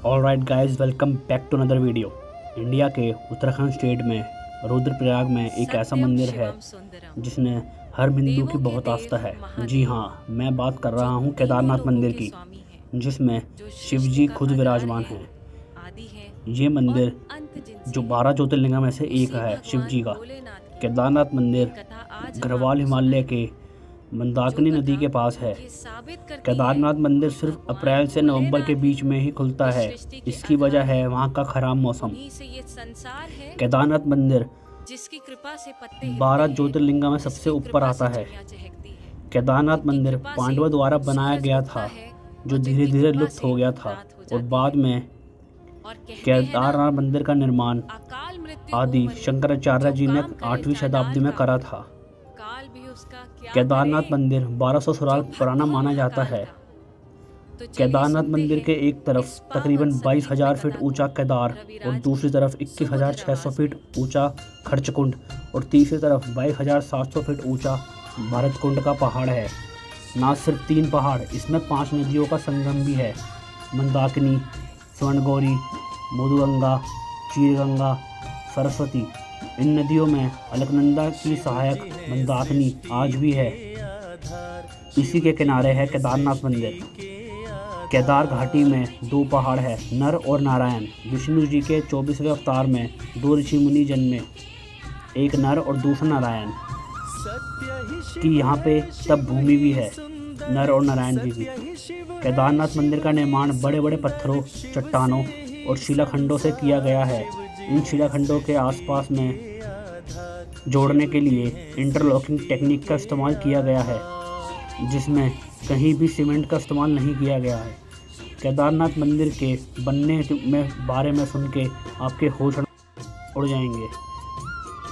Alright guys, welcome back to another video. India के Uttarakhand state में रुद्रप्रयाग में एक ऐसा मंदिर है जिसने हर हिंदू की बहुत आस्था है। जी हाँ, मैं बात कर रहा हूँ केदारनाथ मंदिर की, जिसमें शिव जी खुद विराजमान हैं। ये मंदिर जो 12 ज्योतिर्लिंगों में से एक है शिव जी का। केदारनाथ मंदिर गढ़वाल हिमालय के मंदाकिनी नदी के पास है। केदारनाथ मंदिर सिर्फ अप्रैल से नवंबर के बीच में ही खुलता है। इसकी वजह है वहाँ का खराब मौसम। केदारनाथ मंदिर 12 ज्योतिर्लिंगों में सबसे ऊपर आता है। केदारनाथ मंदिर पांडवों द्वारा बनाया गया था, जो धीरे धीरे लुप्त हो गया था, और बाद में केदारनाथ मंदिर का निर्माण आदि शंकराचार्य जी ने 8वीं शताब्दी में करा था। केदारनाथ मंदिर 1200 साल पुराना माना जाता है। केदारनाथ मंदिर के एक तरफ तकरीबन 22,000 फीट ऊंचा केदार और दूसरी तरफ 21,600 फीट ऊंचा खर्चकुंड और तीसरी तरफ 22,700 फीट ऊंचा भरतकुंड का पहाड़ है। ना सिर्फ 3 पहाड़, इसमें 5 नदियों का संगम भी है। मंदाकिनी, स्वर्णगौरी, मधुगंगा, चीरगंगा, सरस्वती। इन नदियों में अलकनंदा की सहायक मंदाकिनी आज भी है। इसी के किनारे है केदारनाथ मंदिर। केदार घाटी में 2 पहाड़ है, नर और नारायण। विष्णु जी के 24वें अवतार में 2 ऋषि मुनि जन्मे, एक नर और दूसरा नारायण। कि यहाँ पे तब भूमि भी है, नर और नारायण जी भी। केदारनाथ मंदिर का निर्माण बड़े बड़े पत्थरों, चट्टानों और शिलाखंडों से किया गया है। इन शिलाखंडों के आसपास में जोड़ने के लिए इंटरलॉकिंग टेक्निक का इस्तेमाल किया गया है, जिसमें कहीं भी सीमेंट का इस्तेमाल नहीं किया गया है। केदारनाथ मंदिर के बनने में बारे में सुन के आपके होश उड़ जाएंगे।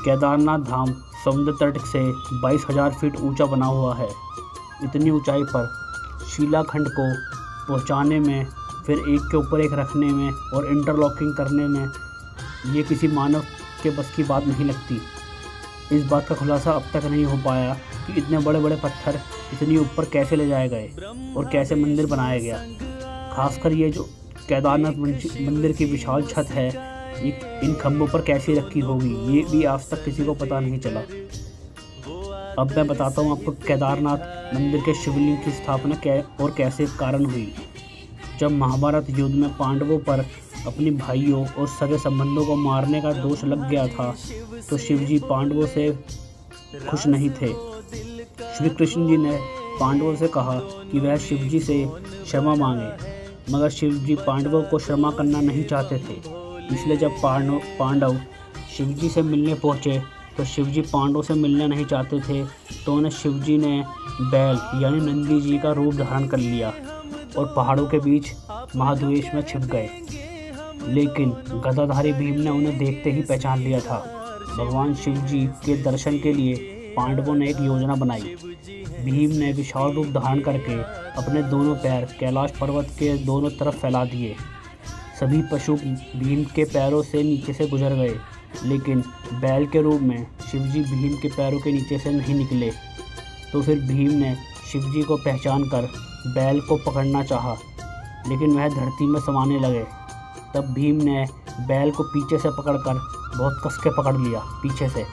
केदारनाथ धाम समुद्र तट से 22,000 फीट ऊंचा बना हुआ है। इतनी ऊंचाई पर शिलाखंड को पहुंचाने में, फिर एक के ऊपर एक रखने में और इंटरलॉकिंग करने में ये किसी मानव के बस की बात नहीं लगती। इस बात का खुलासा अब तक नहीं हो पाया कि इतने बड़े बड़े पत्थर इतनी ऊपर कैसे ले जाए गए और कैसे मंदिर बनाया गया। खासकर ये जो केदारनाथ मंदिर की विशाल छत है, इन खंभों पर कैसे रखी होगी, ये भी आज तक किसी को पता नहीं चला। अब मैं बताता हूँ आपको केदारनाथ मंदिर के शिवलिंग की स्थापना और कैसे कारण हुई। जब महाभारत युद्ध में पांडवों पर अपने भाइयों और सगे संबंधों को मारने का दोष लग गया था, तो शिवजी पांडवों से खुश नहीं थे। श्री कृष्ण जी ने पांडवों से कहा कि वह शिवजी से क्षमा मांगे, मगर शिवजी पांडवों को क्षमा करना नहीं चाहते थे। इसलिए जब पांडव शिवजी से मिलने पहुँचे तो शिवजी पांडवों से मिलना नहीं चाहते थे, तो उन्हें शिवजी ने बैल यानी नंदी जी का रूप धारण कर लिया और पहाड़ों के बीच महाद्वेश में छिप गए। लेकिन गदाधारी भीम ने उन्हें देखते ही पहचान लिया था। भगवान शिव जी के दर्शन के लिए पांडवों ने एक योजना बनाई। भीम ने विशाल रूप धारण करके अपने दोनों पैर कैलाश पर्वत के दोनों तरफ फैला दिए। सभी पशु भीम के पैरों से नीचे से गुजर गए, लेकिन बैल के रूप में शिवजी भीम के पैरों के नीचे से नहीं निकले। तो फिर भीम ने शिवजी को पहचान कर बैल को पकड़ना चाहा, लेकिन वह धरती में समाने लगे। तब भीम ने बैल को पीछे से पकड़कर बहुत कस के पकड़ लिया पीछे से।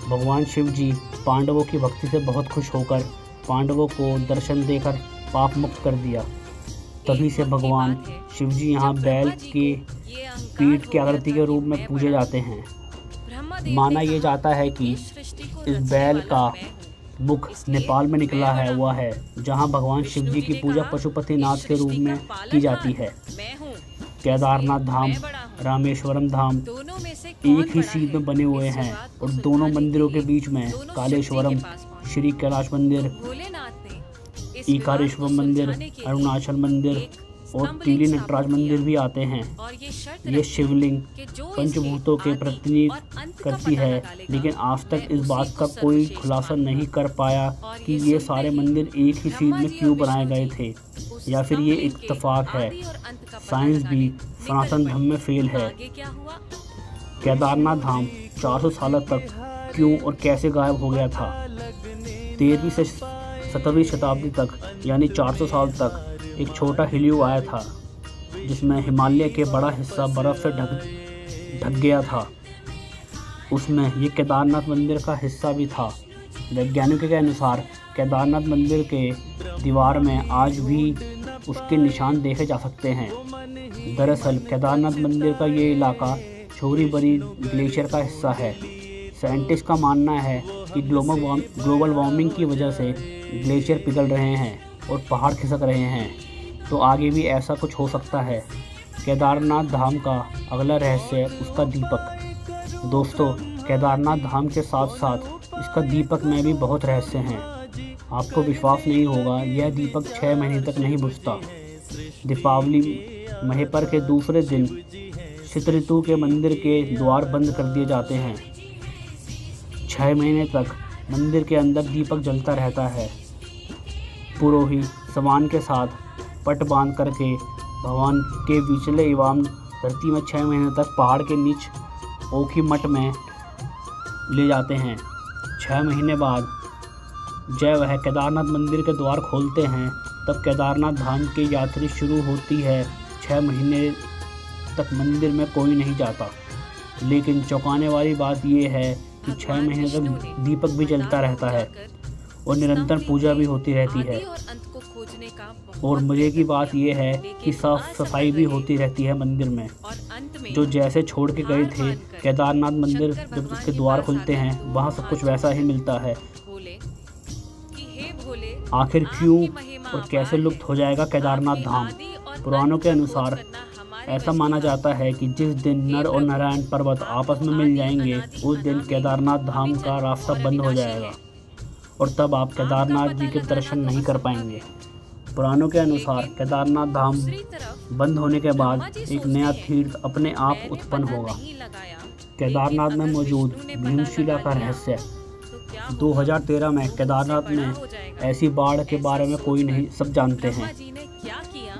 भगवान शिव जी पांडवों की भक्ति से बहुत खुश होकर पांडवों को दर्शन देकर पाप मुक्त कर दिया। तभी से भगवान शिव जी यहाँ बैल की पीठ की आकृति के रूप में पूजे जाते हैं। माना यह जाता है कि इस बैल का मुख नेपाल में निकला है हुआ है, जहाँ भगवान शिव जी की पूजा पशुपतिनाथ के रूप में की जाती है। केदारनाथ धाम, रामेश्वरम धाम एक ही सीध में बने हुए हैं और दोनों मंदिरों के बीच में कालेश्वरम, श्री कैलाश मंदिर, ईकारेश्वर मंदिर, अरुणाचल मंदिर और तीली नटराज मंदिर भी आते हैं। ये शिवलिंग पंचभूतों के प्रतिनिधित्व करती है, लेकिन आज तक इस बात का कोई खुलासा नहीं कर पाया कि ये सारे मंदिर एक ही सीध में क्यों बनाए गए थे, या फिर ये इत्तेफाक है। साइंस भी सनातन धर्म में फेल है। केदारनाथ धाम 400 साल तक क्यों और कैसे गायब हो गया था? 13वीं से 17वीं शताब्दी तक यानी 400 साल तक एक छोटा हिलियो आया था। जिसमें हिमालय के बड़ा हिस्सा बर्फ़ से ढक गया था, उसमें ये केदारनाथ मंदिर का हिस्सा भी था। वैज्ञानिकों के अनुसार केदारनाथ मंदिर के दीवार में आज भी उसके निशान देखे जा सकते हैं। दरअसल केदारनाथ मंदिर का ये इलाका छोरीबरी ग्लेशियर का हिस्सा है। साइंटिस्ट का मानना है कि ग्लोबल वार्मिंग की वजह से ग्लेशियर पिघल रहे हैं और पहाड़ खिसक रहे हैं, तो आगे भी ऐसा कुछ हो सकता है। केदारनाथ धाम का अगला रहस्य उसका दीपक। दोस्तों, केदारनाथ धाम के साथ साथ इसका दीपक में भी बहुत रहस्य हैं। आपको विश्वास नहीं होगा, यह दीपक 6 महीने तक नहीं बुझता। दीपावली महेपर के दूसरे दिन शीत ऋतु के मंदिर के द्वार बंद कर दिए जाते हैं। 6 महीने तक मंदिर के अंदर दीपक जलता रहता है। पुरोहित समान के साथ पट बांध करके भगवान के विचले एवं धरती में 6 महीने तक पहाड़ के नीच ओखी मठ में ले जाते हैं। 6 महीने बाद जब वह केदारनाथ मंदिर के द्वार खोलते हैं, तब केदारनाथ धाम की यात्रा शुरू होती है। 6 महीने तक मंदिर में कोई नहीं जाता, लेकिन चौंकाने वाली बात यह है कि 6 महीने तक दीपक भी जलता रहता है और निरंतर पूजा भी होती रहती है। और मज़े की बात यह है कि साफ सफाई भी होती रहती है मंदिर में। जो जैसे छोड़ के गए थे केदारनाथ मंदिर, जब उसके द्वार खुलते हैं वहाँ सब कुछ वैसा ही मिलता है। आखिर क्यों और कैसे लुप्त हो जाएगा केदारनाथ धाम? पुराणों के अनुसार ऐसा माना जाता है कि जिस दिन नर और नारायण पर्वत आपस में मिल जाएंगे, उस दिन केदारनाथ धाम का रास्ता बंद हो जाएगा और तब आप केदारनाथ जी के दर्शन नहीं कर पाएंगे। पुराणों के अनुसार केदारनाथ धाम बंद होने के बाद एक नया तीर्थ अपने आप उत्पन्न होगा। केदारनाथ में मौजूद भीमशिला का रहस्य। 2013 में केदारनाथ में ऐसी बाढ़ के बारे में कोई नहीं, सब जानते हैं।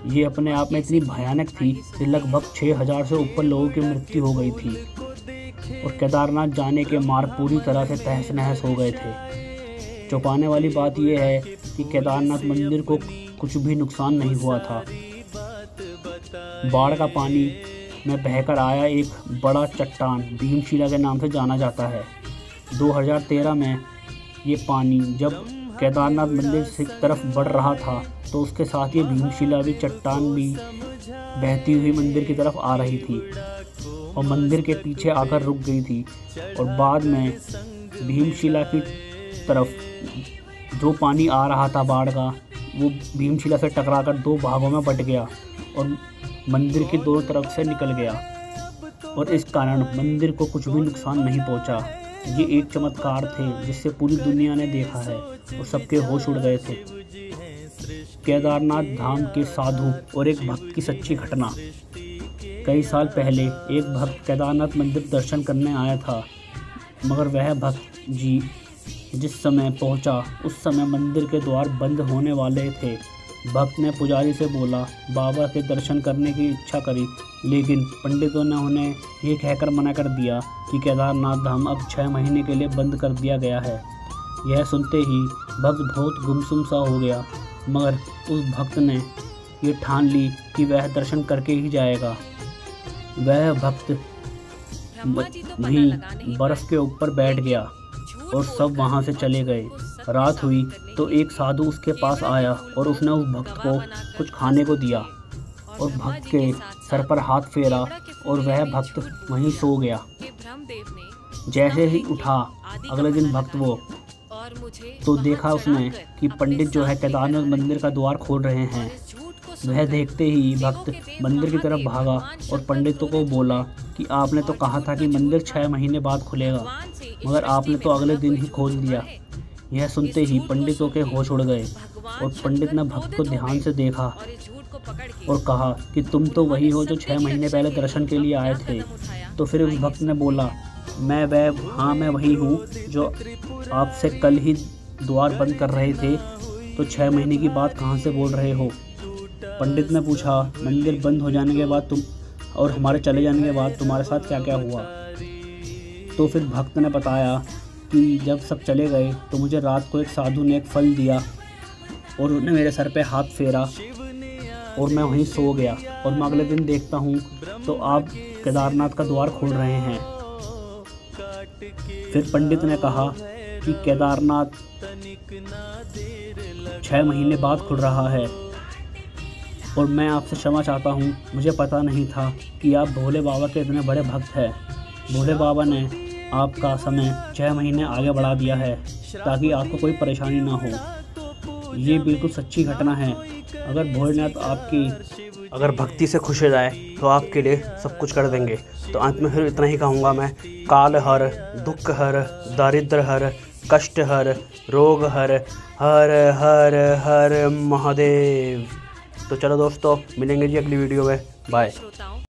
ये अपने आप में इतनी भयानक थी कि लगभग 6000 से ऊपर लोगों की मृत्यु हो गई थी और केदारनाथ जाने के मार्ग पूरी तरह से तहस नहस हो गए थे। चौंकाने वाली बात यह है कि केदारनाथ मंदिर को कुछ भी नुकसान नहीं हुआ था। बाढ़ का पानी में बहकर आया एक बड़ा चट्टान भीमशिला के नाम से जाना जाता है। 2013 में ये पानी जब केदारनाथ मंदिर की तरफ बढ़ रहा था, तो उसके साथ ये भीमशिला भी चट्टान भी बहती हुई मंदिर की तरफ आ रही थी और मंदिर के पीछे आकर रुक गई थी। और बाद में भीमशिला की तरफ जो पानी आ रहा था बाढ़ का, वो भीमशिला से टकराकर 2 भागों में बट गया और मंदिर की दोनों तरफ से निकल गया और इस कारण मंदिर को कुछ भी नुकसान नहीं पहुंचा। ये एक चमत्कार थे जिससे पूरी दुनिया ने देखा है और सबके होश उड़ गए थे। केदारनाथ धाम के साधु और एक भक्त की सच्ची घटना। कई साल पहले एक भक्त केदारनाथ मंदिर दर्शन करने आया था, मगर वह भक्त जी जिस समय पहुंचा उस समय मंदिर के द्वार बंद होने वाले थे। भक्त ने पुजारी से बोला, बाबा के दर्शन करने की इच्छा करी, लेकिन पंडितों ने उन्हें ये कहकर मना कर दिया कि केदारनाथ धाम अब 6 महीने के लिए बंद कर दिया गया है। यह सुनते ही भक्त बहुत गुमसुम सा हो गया, मगर उस भक्त ने ये ठान ली कि वह दर्शन करके ही जाएगा। वह भक्त वहीं बर्फ़ के ऊपर बैठ गया और सब वहाँ से चले गए। रात हुई तो एक साधु उसके पास आया और उसने उस भक्त को कुछ खाने को दिया और भक्त के सर पर हाथ फेरा और वह भक्त वहीं सो गया। जैसे ही उठा अगले दिन भक्त वो तो देखा उसने कि पंडित जो है केदारनाथ मंदिर का द्वार खोल रहे हैं। वह देखते ही भक्त मंदिर की तरफ भागा और पंडितों को बोला कि आपने तो कहा था कि मंदिर 6 महीने बाद खुलेगा, मगर आपने तो अगले दिन ही खोल दिया। यह सुनते ही पंडितों के होश उड़ गए और पंडित ने भक्त को ध्यान से देखा और कहा कि तुम तो वही हो जो 6 महीने पहले दर्शन के लिए आए थे। तो फिर उस भक्त ने बोला, मैं वही हूँ जो आपसे कल ही द्वार बंद कर रहे थे, तो 6 महीने की बात कहाँ से बोल रहे हो? पंडित ने पूछा, मंदिर बंद हो जाने के बाद तुम और हमारे चले जाने के बाद तुम्हारे साथ क्या क्या हुआ? तो फिर भक्त ने बताया कि जब सब चले गए तो मुझे रात को एक साधु ने एक फल दिया और उन्होंने मेरे सर पे हाथ फेरा और मैं वहीं सो गया। और मैं अगले दिन देखता हूँ तो आप केदारनाथ का द्वार खोल रहे हैं। फिर पंडित ने कहा कि केदारनाथ 6 महीने बाद खुल रहा है और मैं आपसे क्षमा चाहता हूँ, मुझे पता नहीं था कि आप भोले बाबा के इतने बड़े भक्त हैं। भोले बाबा ने आपका समय 6 महीने आगे बढ़ा दिया है ताकि आपको कोई परेशानी ना हो। ये बिल्कुल सच्ची घटना है। अगर भोलेनाथ आपकी अगर भक्ति से खुश हो जाए तो आपके लिए सब कुछ कर देंगे। तो अंत में फिर इतना ही कहूँगा मैं, काल हर, दुख हर, दारिद्र हर, कष्ट हर, रोग हर, हर हर हर महादेव। तो चलो दोस्तों, मिलेंगे जी अगली वीडियो में। बाय।